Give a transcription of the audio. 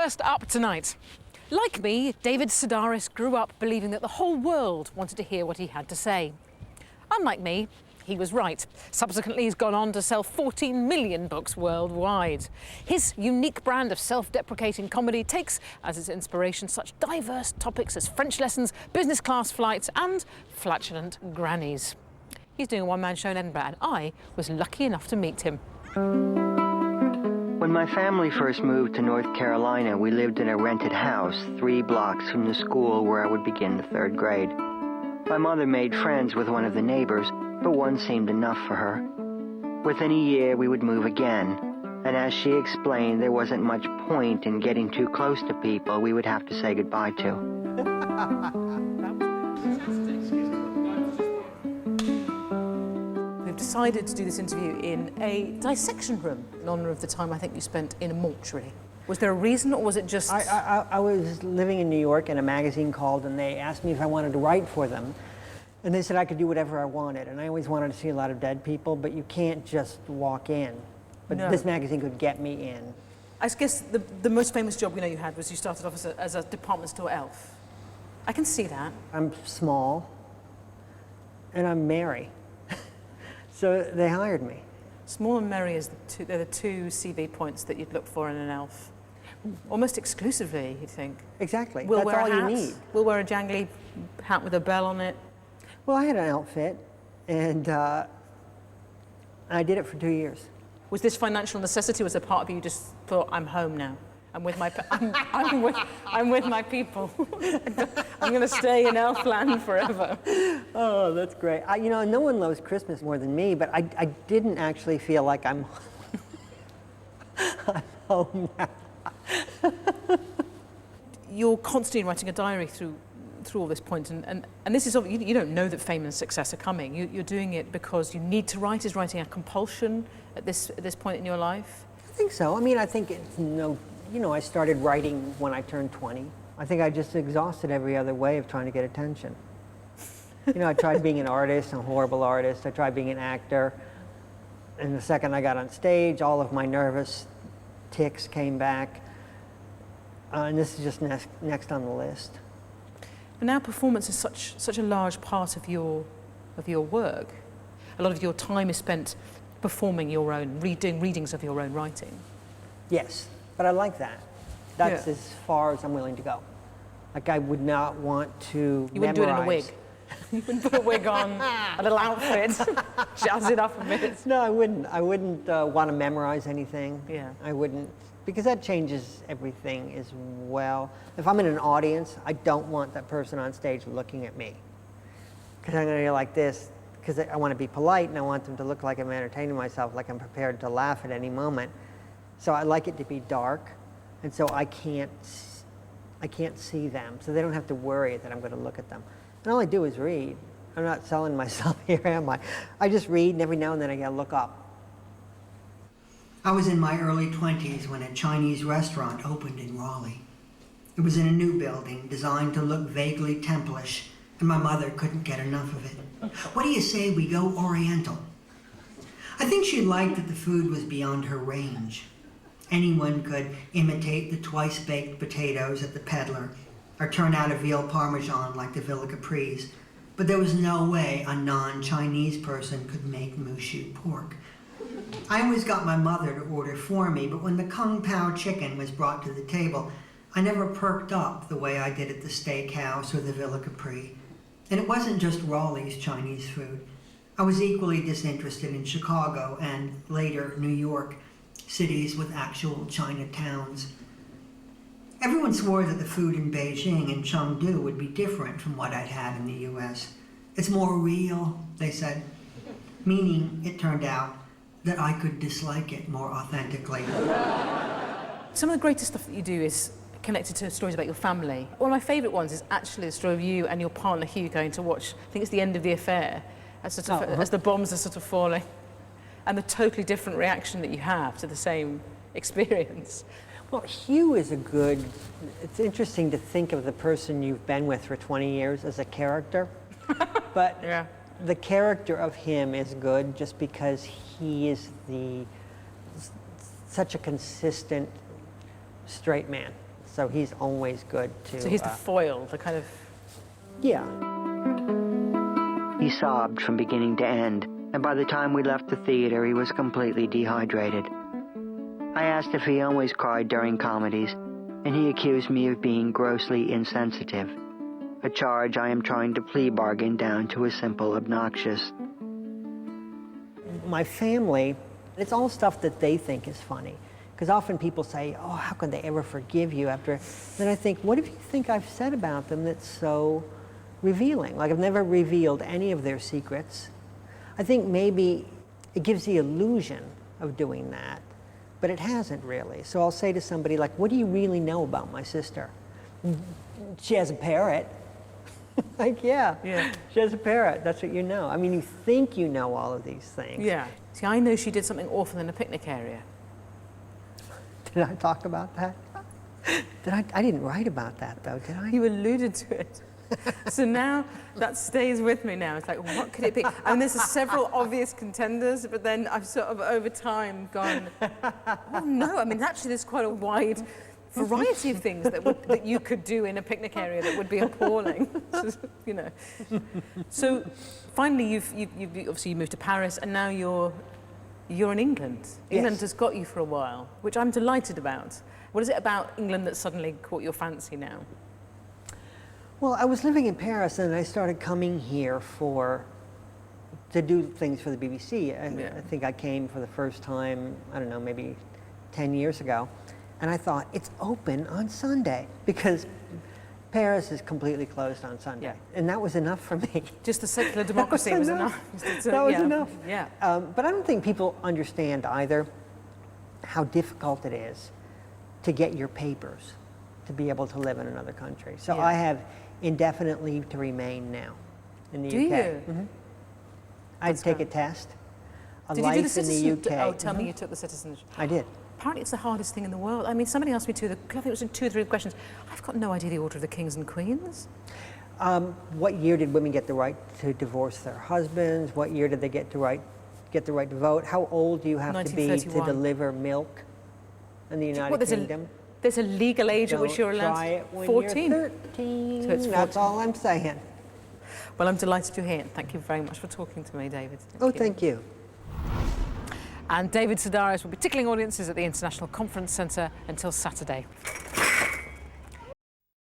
First up tonight. Like me, David Sedaris grew up believing that the whole world wanted to hear what he had to say. Unlike me, he was right. Subsequently, he's gone on to sell 14 million books worldwide. His unique brand of self-deprecating comedy takes as its inspiration such diverse topics as French lessons, business class flights and flatulent grannies. He's doing a one-man show in Edinburgh and I was lucky enough to meet him. When my family first moved to North Carolina, we lived in a rented house 3 blocks from the school where I would begin the 3rd grade. My mother made friends with one of the neighbors, but one seemed enough for her. Within a year, we would move again, and as she explained, there wasn't much point in getting too close to people we would have to say goodbye to. We've decided to do this interview in a dissection room in honour of the time I think you spent in a mortuary. Was there a reason, or was it just... I was living in New York and a magazine called and they asked me if I wanted to write for them. And they said I could do whatever I wanted. And I always wanted to see a lot of dead people, but you can't just walk in. But No. This magazine could get me in. I guess the most famous job you had was you started off as a department store elf. I can see that. I'm small and I'm merry. So they hired me. Small and merry is they're the two CV points that you'd look for in an elf. Almost exclusively, you'd think. Exactly. We'll That's wear all a hat. you need. We'll wear a jangly hat with a bell on it. Well, I had an outfit and I did it for 2 years. Was this financial necessity? Was a part of you just thought, I'm home now? I'm with my people. I'm going to stay in Elfland forever. Oh, that's great. You know, no one loves Christmas more than me, but I didn't actually feel like I'm home now. You're constantly writing a diary through all this point, and this is you don't know that fame and success are coming. You're doing it because you need to write. Is writing a compulsion at this point in your life? I think so. I mean, I think it's you know, I started writing when I turned 20. I think I just exhausted every other way of trying to get attention. You know, I tried being an artist, a horrible artist. I tried being an actor. And the second I got on stage, all of my nervous tics came back. And this is just next on the list. But now performance is such a large part of your work. A lot of your time is spent performing your own, doing readings of your own writing. Yes, but I like that. That's Yeah. as far as I'm willing to go. Like, I would not want to You wouldn't do it in a wig. memorize. You wouldn't put a wig on, a little outfit, jazz it up a bit. No, I wouldn't. I wouldn't want to memorize anything. Yeah. I wouldn't, because that changes everything as well. If I'm in an audience, I don't want that person on stage looking at me. Because I'm going to be like this, because I want to be polite and I want them to look like I'm entertaining myself, like I'm prepared to laugh at any moment. So I like it to be dark, and so I can't see them, so they don't have to worry that I'm going to look at them. And all I do is read. I'm not selling myself here, am I? I just read, and every now and then I gotta look up. I was in my early 20s when a Chinese restaurant opened in Raleigh. It was in a new building designed to look vaguely templish, and my mother couldn't get enough of it. What do you say we go Oriental? I think she liked that the food was beyond her range. Anyone could imitate the twice-baked potatoes at the Peddler or turn out a veal parmesan like the Villa Capri's, but there was no way a non-Chinese person could make mushu pork. I always got my mother to order for me, but when the Kung Pao chicken was brought to the table, I never perked up the way I did at the steakhouse or the Villa Capri. And it wasn't just Raleigh's Chinese food. I was equally disinterested in Chicago and, later, New York, cities with actual Chinatowns. Everyone swore that the food in Beijing and Chengdu would be different from what I'd had in the US. It's more real, they said, meaning, it turned out, that I could dislike it more authentically. Some of the greatest stuff that you do is connected to stories about your family. One of my favourite ones is actually the story of you and your partner Hugh going to watch, I think it's the end of the affair, as the bombs are sort of falling, and the totally different reaction that you have to the same experience. Well, Hugh is it's interesting to think of the person you've been with for 20 years as a character, but Yeah. the character of him is good just because he is such a consistent straight man. So he's always good to... So he's the foil, the kind of... Yeah. He sobbed from beginning to end, and by the time we left the theater, he was completely dehydrated. I asked if he always cried during comedies, and he accused me of being grossly insensitive, a charge I am trying to plea bargain down to a simple obnoxious. My family, it's all stuff that they think is funny. Because often people say, oh, how can they ever forgive you after... Then I think, what do you think I've said about them that's so revealing? Like, I've never revealed any of their secrets. I think maybe it gives the illusion of doing that, but it hasn't really. So I'll say to somebody, like, what do you really know about my sister? She has a parrot. Like, yeah, she has a parrot. That's what you know. I mean, you think you know all of these things. Yeah. See, I know she did something awful in a picnic area. Did I talk about that? I didn't write about that, though, did I? You alluded to it. So now that stays with me now. It's like, what could it be? And there's several obvious contenders, but then I've sort of over time gone, oh no, I mean, actually there's quite a wide variety of things that you could do in a picnic area that would be appalling, you know. So finally, you've obviously moved to Paris, and now you're in England. England has got you for a while, which I'm delighted about. What is it about England that suddenly caught your fancy now? Well, I was living in Paris, and I started coming here to do things for the BBC. I think I came for the first time, I don't know, maybe 10 years ago. And I thought, it's open on Sunday, because Paris is completely closed on Sunday. Yeah. And that was enough for me. Just the secular democracy was enough. That was enough. Yeah. But I don't think people understand either how difficult it is to get your papers to be able to live in another country. So I have indefinite leave to remain now in the UK. Do you? Mm-hmm. I'd take a test. Did you do the citizenship? Oh, tell me you took the citizenship. I did. Apparently it's the hardest thing in the world. I mean, somebody asked me I think it was in 2 or 3 questions. I've got no idea the order of the kings and queens. What year did women get the right to divorce their husbands? What year did they get the right to vote? How old do you have to be to deliver milk in the United Kingdom? There's a legal age at which you're allowed. Try it when 14. You're 13. So it's 14. That's all I'm saying. Well, I'm delighted you're here. Thank you very much for talking to me, David. Thank you. And David Sedaris will be tickling audiences at the International Conference Centre until Saturday.